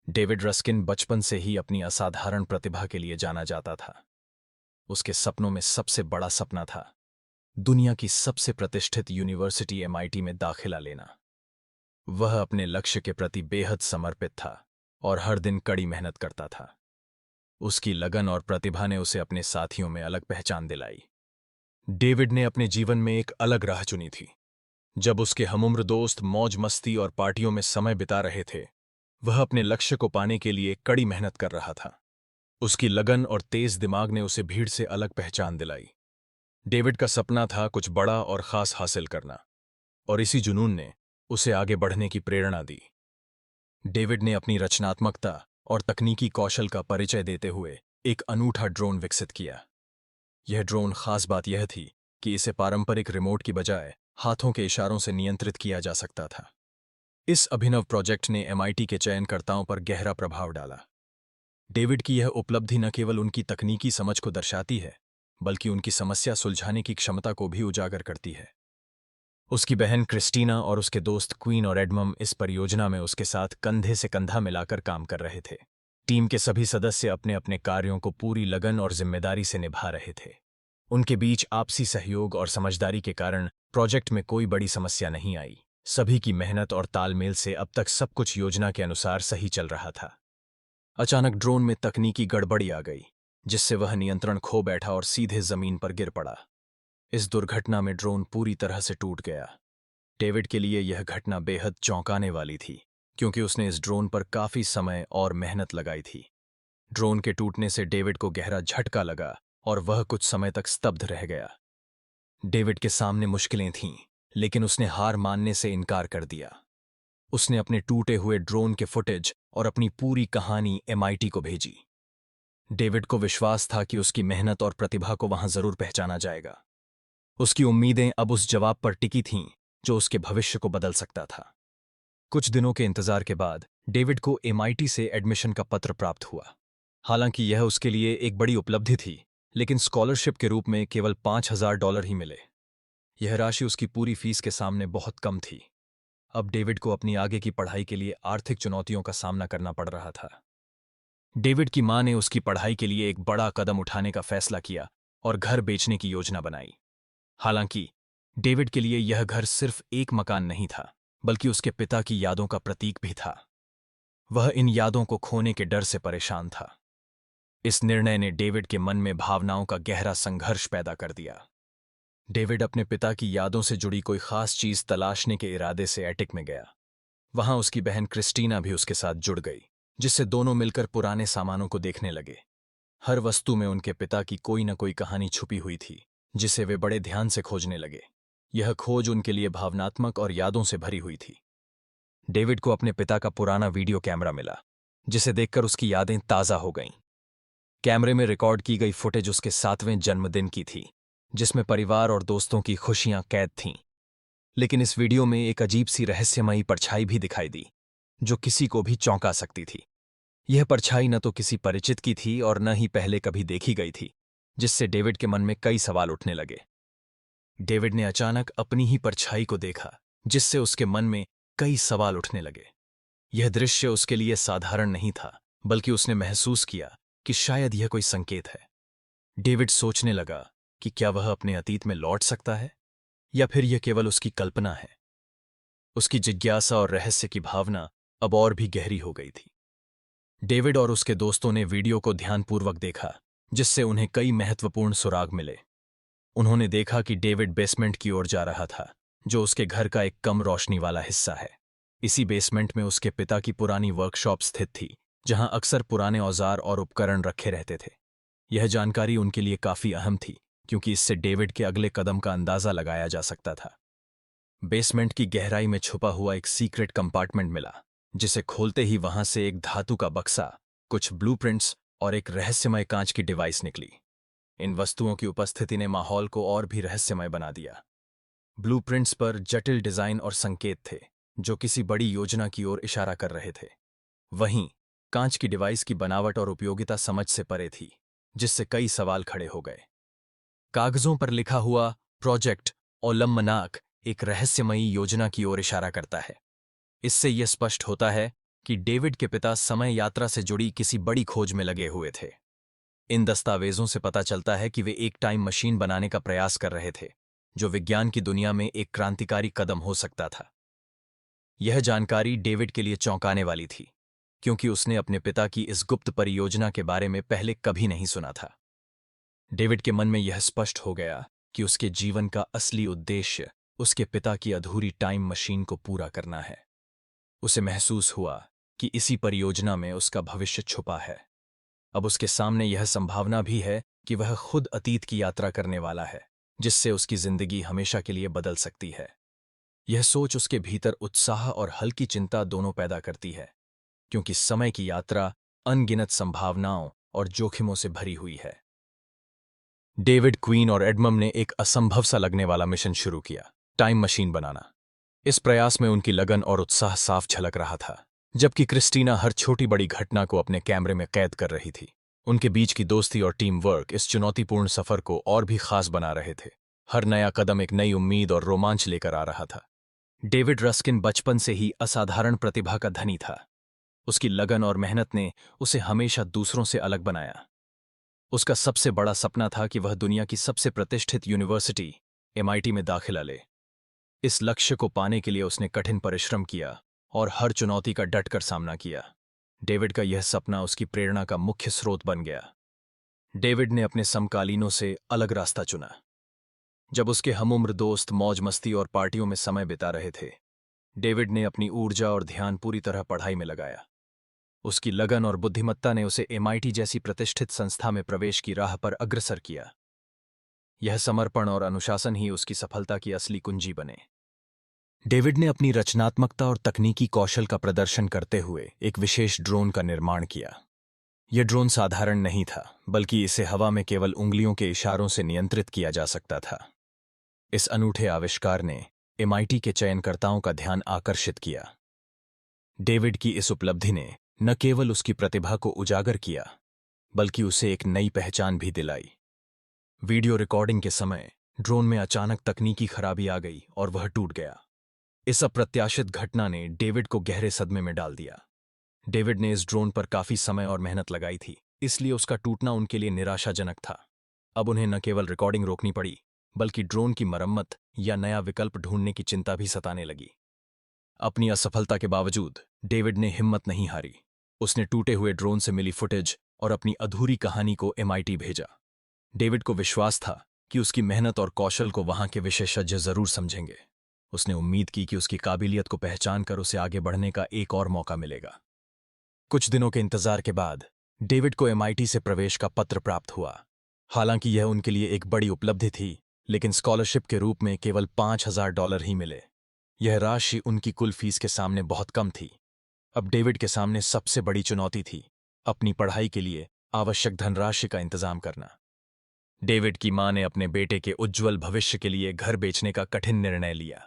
David Ruskin बचपन से ही अपनी असाधारण प्रतिभा के लिए जाना जाता था। उसके सपनों में सबसे बड़ा सपना था दुनिया की सबसे प्रतिष्ठित यूनिवर्सिटी एमआईटी में दाखिला लेना। वह अपने लक्ष्य के प्रति बेहद समर्पित था और हर दिन कड़ी मेहनत करता था। उसकी लगन और प्रतिभा ने उसे अपने साथियों में अलग पहचान दिलाई। डेविड ने अपने जीवन में एक अलग राह चुनी थी। जब उसके हमउम्र दोस्त मौज मस्ती और पार्टियों में समय बिता रहे थे, वह अपने लक्ष्य को पाने के लिए कड़ी मेहनत कर रहा था। उसकी लगन और तेज दिमाग ने उसे भीड़ से अलग पहचान दिलाई। डेविड का सपना था कुछ बड़ा और खास हासिल करना, और इसी जुनून ने उसे आगे बढ़ने की प्रेरणा दी। डेविड ने अपनी रचनात्मकता और तकनीकी कौशल का परिचय देते हुए एक अनूठा ड्रोन विकसित किया। यह ड्रोन खास बात यह थी कि इसे पारंपरिक रिमोट की बजाय हाथों के इशारों से नियंत्रित किया जा सकता था। इस अभिनव प्रोजेक्ट ने एमआईटी के चयनकर्ताओं पर गहरा प्रभाव डाला। डेविड की यह उपलब्धि न केवल उनकी तकनीकी समझ को दर्शाती है, बल्कि उनकी समस्या सुलझाने की क्षमता को भी उजागर करती है। उसकी बहन क्रिस्टीना और उसके दोस्त क्वीन और एडमम इस परियोजना में उसके साथ कंधे से कंधा मिलाकर काम कर रहे थे। टीम के सभी सदस्य अपने अपने कार्यों को पूरी लगन और जिम्मेदारी से निभा रहे थे। उनके बीच आपसी सहयोग और समझदारी के कारण प्रोजेक्ट में कोई बड़ी समस्या नहीं आई। सभी की मेहनत और तालमेल से अब तक सब कुछ योजना के अनुसार सही चल रहा था। अचानक ड्रोन में तकनीकी गड़बड़ी आ गई, जिससे वह नियंत्रण खो बैठा और सीधे जमीन पर गिर पड़ा। इस दुर्घटना में ड्रोन पूरी तरह से टूट गया। डेविड के लिए यह घटना बेहद चौंकाने वाली थी, क्योंकि उसने इस ड्रोन पर काफी समय और मेहनत लगाई थी। ड्रोन के टूटने से डेविड को गहरा झटका लगा और वह कुछ समय तक स्तब्ध रह गया। डेविड के सामने मुश्किलें थीं, लेकिन उसने हार मानने से इनकार कर दिया। उसने अपने टूटे हुए ड्रोन के फुटेज और अपनी पूरी कहानी एमआईटी को भेजी। डेविड को विश्वास था कि उसकी मेहनत और प्रतिभा को वहां जरूर पहचाना जाएगा। उसकी उम्मीदें अब उस जवाब पर टिकी थीं जो उसके भविष्य को बदल सकता था। कुछ दिनों के इंतजार के बाद डेविड को एमआईटी से एडमिशन का पत्र प्राप्त हुआ। हालांकि यह उसके लिए एक बड़ी उपलब्धि थी, लेकिन स्कॉलरशिप के रूप में केवल $5,000 ही मिले। यह राशि उसकी पूरी फीस के सामने बहुत कम थी। अब डेविड को अपनी आगे की पढ़ाई के लिए आर्थिक चुनौतियों का सामना करना पड़ रहा था। डेविड की मां ने उसकी पढ़ाई के लिए एक बड़ा कदम उठाने का फैसला किया और घर बेचने की योजना बनाई। हालांकि डेविड के लिए यह घर सिर्फ एक मकान नहीं था, बल्कि उसके पिता की यादों का प्रतीक भी था। वह इन यादों को खोने के डर से परेशान था। इस निर्णय ने डेविड के मन में भावनाओं का गहरा संघर्ष पैदा कर दिया। डेविड अपने पिता की यादों से जुड़ी कोई खास चीज तलाशने के इरादे से एटिक में गया। वहां उसकी बहन क्रिस्टीना भी उसके साथ जुड़ गई, जिससे दोनों मिलकर पुराने सामानों को देखने लगे। हर वस्तु में उनके पिता की कोई न कोई कहानी छुपी हुई थी, जिसे वे बड़े ध्यान से खोजने लगे। यह खोज उनके लिए भावनात्मक और यादों से भरी हुई थी। डेविड को अपने पिता का पुराना वीडियो कैमरा मिला, जिसे देखकर उसकी यादें ताज़ा हो गईं। कैमरे में रिकॉर्ड की गई फुटेज उसके 7वें जन्मदिन की थी, जिसमें परिवार और दोस्तों की खुशियां कैद थीं। लेकिन इस वीडियो में एक अजीब सी रहस्यमयी परछाई भी दिखाई दी, जो किसी को भी चौंका सकती थी। यह परछाई न तो किसी परिचित की थी और न ही पहले कभी देखी गई थी, जिससे डेविड के मन में कई सवाल उठने लगे। डेविड ने अचानक अपनी ही परछाई को देखा, जिससे उसके मन में कई सवाल उठने लगे। यह दृश्य उसके लिए साधारण नहीं था, बल्कि उसने महसूस किया कि शायद यह कोई संकेत है। डेविड सोचने लगा कि क्या वह अपने अतीत में लौट सकता है, या फिर यह केवल उसकी कल्पना है। उसकी जिज्ञासा और रहस्य की भावना अब और भी गहरी हो गई थी। डेविड और उसके दोस्तों ने वीडियो को ध्यानपूर्वक देखा, जिससे उन्हें कई महत्वपूर्ण सुराग मिले। उन्होंने देखा कि डेविड बेसमेंट की ओर जा रहा था, जो उसके घर का एक कम रोशनी वाला हिस्सा है। इसी बेसमेंट में उसके पिता की पुरानी वर्कशॉप स्थित थी, जहां अक्सर पुराने औजार और उपकरण रखे रहते थे। यह जानकारी उनके लिए काफी अहम थी, क्योंकि इससे डेविड के अगले कदम का अंदाजा लगाया जा सकता था। बेसमेंट की गहराई में छुपा हुआ एक सीक्रेट कंपार्टमेंट मिला, जिसे खोलते ही वहां से एक धातु का बक्सा, कुछ ब्लूप्रिंट्स और एक रहस्यमय कांच की डिवाइस निकली। इन वस्तुओं की उपस्थिति ने माहौल को और भी रहस्यमय बना दिया। ब्लूप्रिंट्स पर जटिल डिजाइन और संकेत थे, जो किसी बड़ी योजना की ओर इशारा कर रहे थे। वहीं कांच की डिवाइस की बनावट और उपयोगिता समझ से परे थी, जिससे कई सवाल खड़े हो गए। कागजों पर लिखा हुआ प्रोजेक्ट ओलम्मनाक एक रहस्यमयी योजना की ओर इशारा करता है। इससे यह स्पष्ट होता है कि डेविड के पिता समय यात्रा से जुड़ी किसी बड़ी खोज में लगे हुए थे। इन दस्तावेजों से पता चलता है कि वे एक टाइम मशीन बनाने का प्रयास कर रहे थे, जो विज्ञान की दुनिया में एक क्रांतिकारी कदम हो सकता था। यह जानकारी डेविड के लिए चौंकाने वाली थी, क्योंकि उसने अपने पिता की इस गुप्त परियोजना के बारे में पहले कभी नहीं सुना था। डेविड के मन में यह स्पष्ट हो गया कि उसके जीवन का असली उद्देश्य उसके पिता की अधूरी टाइम मशीन को पूरा करना है। उसे महसूस हुआ कि इसी परियोजना में उसका भविष्य छुपा है। अब उसके सामने यह संभावना भी है कि वह खुद अतीत की यात्रा करने वाला है, जिससे उसकी जिंदगी हमेशा के लिए बदल सकती है। यह सोच उसके भीतर उत्साह और हल्की चिंता दोनों पैदा करती है, क्योंकि समय की यात्रा अनगिनत संभावनाओं और जोखिमों से भरी हुई है। डेविड, क्वीन और एडमम ने एक असंभव सा लगने वाला मिशन शुरू किया, टाइम मशीन बनाना। इस प्रयास में उनकी लगन और उत्साह साफ झलक रहा था, जबकि क्रिस्टीना हर छोटी बड़ी घटना को अपने कैमरे में कैद कर रही थी। उनके बीच की दोस्ती और टीम वर्क इस चुनौतीपूर्ण सफर को और भी खास बना रहे थे। हर नया कदम एक नई उम्मीद और रोमांच लेकर आ रहा था। डेविड रस्किन बचपन से ही असाधारण प्रतिभा का धनी था। उसकी लगन और मेहनत ने उसे हमेशा दूसरों से अलग बनाया। उसका सबसे बड़ा सपना था कि वह दुनिया की सबसे प्रतिष्ठित यूनिवर्सिटी MIT में दाखिला ले। इस लक्ष्य को पाने के लिए उसने कठिन परिश्रम किया और हर चुनौती का डटकर सामना किया। डेविड का यह सपना उसकी प्रेरणा का मुख्य स्रोत बन गया। डेविड ने अपने समकालीनों से अलग रास्ता चुना। जब उसके हमउम्र दोस्त मौज मस्ती और पार्टियों में समय बिता रहे थे, डेविड ने अपनी ऊर्जा और ध्यान पूरी तरह पढ़ाई में लगाया। उसकी लगन और बुद्धिमत्ता ने उसे MIT जैसी प्रतिष्ठित संस्था में प्रवेश की राह पर अग्रसर किया। यह समर्पण और अनुशासन ही उसकी सफलता की असली कुंजी बने। डेविड ने अपनी रचनात्मकता और तकनीकी कौशल का प्रदर्शन करते हुए एक विशेष ड्रोन का निर्माण किया। यह ड्रोन साधारण नहीं था, बल्कि इसे हवा में केवल उंगलियों के इशारों से नियंत्रित किया जा सकता था। इस अनूठे आविष्कार ने MIT के चयनकर्ताओं का ध्यान आकर्षित किया। डेविड की इस उपलब्धि ने न केवल उसकी प्रतिभा को उजागर किया, बल्कि उसे एक नई पहचान भी दिलाई। वीडियो रिकॉर्डिंग के समय ड्रोन में अचानक तकनीकी खराबी आ गई और वह टूट गया। इस अप्रत्याशित घटना ने डेविड को गहरे सदमे में डाल दिया। डेविड ने इस ड्रोन पर काफी समय और मेहनत लगाई थी, इसलिए उसका टूटना उनके लिए निराशाजनक था। अब उन्हें न केवल रिकॉर्डिंग रोकनी पड़ी, बल्कि ड्रोन की मरम्मत या नया विकल्प ढूंढने की चिंता भी सताने लगी। अपनी असफलता के बावजूद डेविड ने हिम्मत नहीं हारी। उसने टूटे हुए ड्रोन से मिली फुटेज और अपनी अधूरी कहानी को MIT भेजा। डेविड को विश्वास था कि उसकी मेहनत और कौशल को वहां के विशेषज्ञ जरूर समझेंगे। उसने उम्मीद की कि उसकी काबिलियत को पहचान कर उसे आगे बढ़ने का एक और मौका मिलेगा। कुछ दिनों के इंतजार के बाद डेविड को MIT से प्रवेश का पत्र प्राप्त हुआ। हालांकि यह उनके लिए एक बड़ी उपलब्धि थी, लेकिन स्कॉलरशिप के रूप में केवल $5000 ही मिले। यह राशि उनकी कुल फीस के सामने बहुत कम थी। अब डेविड के सामने सबसे बड़ी चुनौती थी अपनी पढ़ाई के लिए आवश्यक धनराशि का इंतजाम करना। डेविड की मां ने अपने बेटे के उज्जवल भविष्य के लिए घर बेचने का कठिन निर्णय लिया।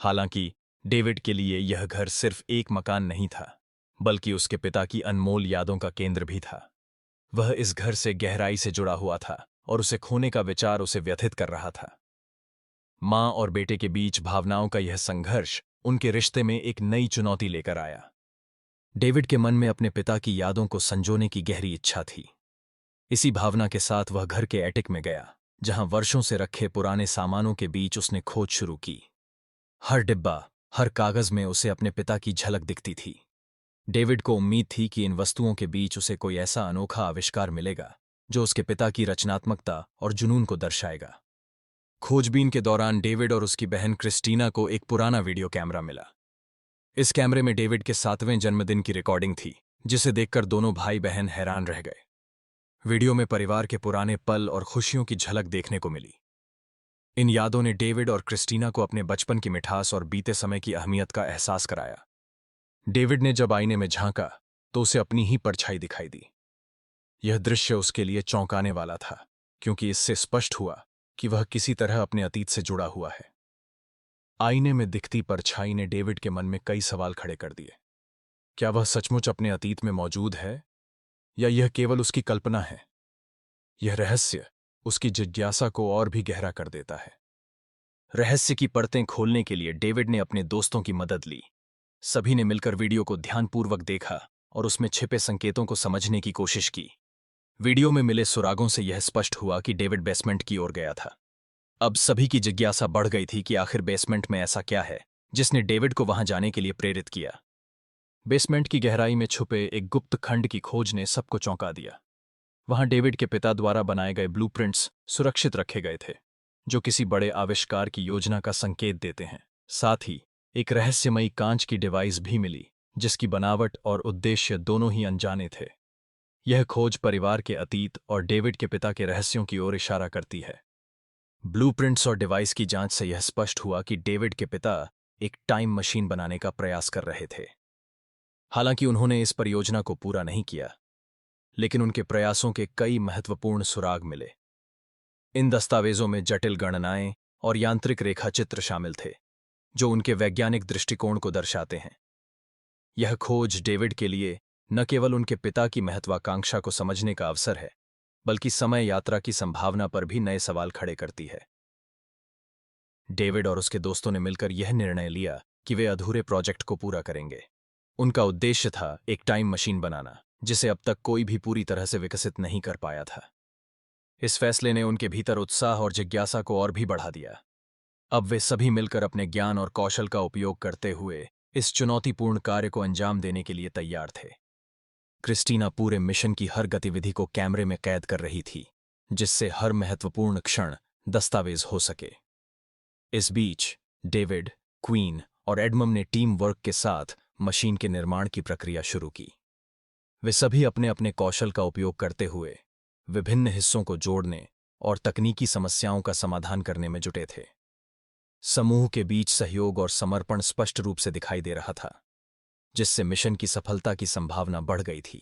हालांकि डेविड के लिए यह घर सिर्फ एक मकान नहीं था, बल्कि उसके पिता की अनमोल यादों का केंद्र भी था। वह इस घर से गहराई से जुड़ा हुआ था और उसे खोने का विचार उसे व्यथित कर रहा था। मां और बेटे के बीच भावनाओं का यह संघर्ष उनके रिश्ते में एक नई चुनौती लेकर आया। डेविड के मन में अपने पिता की यादों को संजोने की गहरी इच्छा थी। इसी भावना के साथ वह घर के एटिक में गया, जहां वर्षों से रखे पुराने सामानों के बीच उसने खोज शुरू की। हर डिब्बा, हर कागज में उसे अपने पिता की झलक दिखती थी। डेविड को उम्मीद थी कि इन वस्तुओं के बीच उसे कोई ऐसा अनोखा आविष्कार मिलेगा जो उसके पिता की रचनात्मकता और जुनून को दर्शाएगा। खोजबीन के दौरान डेविड और उसकी बहन क्रिस्टीना को एक पुराना वीडियो कैमरा मिला। इस कैमरे में डेविड के 7वें जन्मदिन की रिकॉर्डिंग थी, जिसे देखकर दोनों भाई बहन हैरान रह गए। वीडियो में परिवार के पुराने पल और खुशियों की झलक देखने को मिली। इन यादों ने डेविड और क्रिस्टीना को अपने बचपन की मिठास और बीते समय की अहमियत का एहसास कराया। डेविड ने जब आईने में झांका तो उसे अपनी ही परछाई दिखाई दी। यह दृश्य उसके लिए चौंकाने वाला था, क्योंकि इससे स्पष्ट हुआ कि वह किसी तरह अपने अतीत से जुड़ा हुआ है। आईने में दिखती परछाई ने डेविड के मन में कई सवाल खड़े कर दिए। क्या वह सचमुच अपने अतीत में मौजूद है, या यह केवल उसकी कल्पना है? यह रहस्य उसकी जिज्ञासा को और भी गहरा कर देता है। रहस्य की परतें खोलने के लिए डेविड ने अपने दोस्तों की मदद ली। सभी ने मिलकर वीडियो को ध्यानपूर्वक देखा और उसमें छिपे संकेतों को समझने की कोशिश की। वीडियो में मिले सुरागों से यह स्पष्ट हुआ कि डेविड बेसमेंट की ओर गया था। अब सभी की जिज्ञासा बढ़ गई थी कि आखिर बेसमेंट में ऐसा क्या है जिसने डेविड को वहां जाने के लिए प्रेरित किया। बेसमेंट की गहराई में छुपे एक गुप्त खंड की खोज ने सबको चौंका दिया। वहां डेविड के पिता द्वारा बनाए गए ब्लूप्रिंट्स सुरक्षित रखे गए थे, जो किसी बड़े आविष्कार की योजना का संकेत देते हैं। साथ ही एक रहस्यमयी कांच की डिवाइस भी मिली, जिसकी बनावट और उद्देश्य दोनों ही अनजाने थे। यह खोज परिवार के अतीत और डेविड के पिता के रहस्यों की ओर इशारा करती है। ब्लूप्रिंट्स और डिवाइस की जांच से यह स्पष्ट हुआ कि डेविड के पिता एक टाइम मशीन बनाने का प्रयास कर रहे थे। हालांकि उन्होंने इस परियोजना को पूरा नहीं किया, लेकिन उनके प्रयासों के कई महत्वपूर्ण सुराग मिले। इन दस्तावेजों में जटिल गणनाएं और यांत्रिक रेखाचित्र शामिल थे, जो उनके वैज्ञानिक दृष्टिकोण को दर्शाते हैं। यह खोज डेविड के लिए न केवल उनके पिता की महत्वाकांक्षा को समझने का अवसर है, बल्कि समय यात्रा की संभावना पर भी नए सवाल खड़े करती है। डेविड और उसके दोस्तों ने मिलकर यह निर्णय लिया कि वे अधूरे प्रोजेक्ट को पूरा करेंगे। उनका उद्देश्य था एक टाइम मशीन बनाना, जिसे अब तक कोई भी पूरी तरह से विकसित नहीं कर पाया था। इस फैसले ने उनके भीतर उत्साह और जिज्ञासा को और भी बढ़ा दिया। अब वे सभी मिलकर अपने ज्ञान और कौशल का उपयोग करते हुए इस चुनौतीपूर्ण कार्य को अंजाम देने के लिए तैयार थे। क्रिस्टीना पूरे मिशन की हर गतिविधि को कैमरे में कैद कर रही थी, जिससे हर महत्वपूर्ण क्षण दस्तावेज हो सके। इस बीच डेविड, क्वीन और एडमम ने टीम वर्क के साथ मशीन के निर्माण की प्रक्रिया शुरू की। वे सभी अपने अपने कौशल का उपयोग करते हुए विभिन्न हिस्सों को जोड़ने और तकनीकी समस्याओं का समाधान करने में जुटे थे। समूह के बीच सहयोग और समर्पण स्पष्ट रूप से दिखाई दे रहा था, जिससे मिशन की सफलता की संभावना बढ़ गई थी।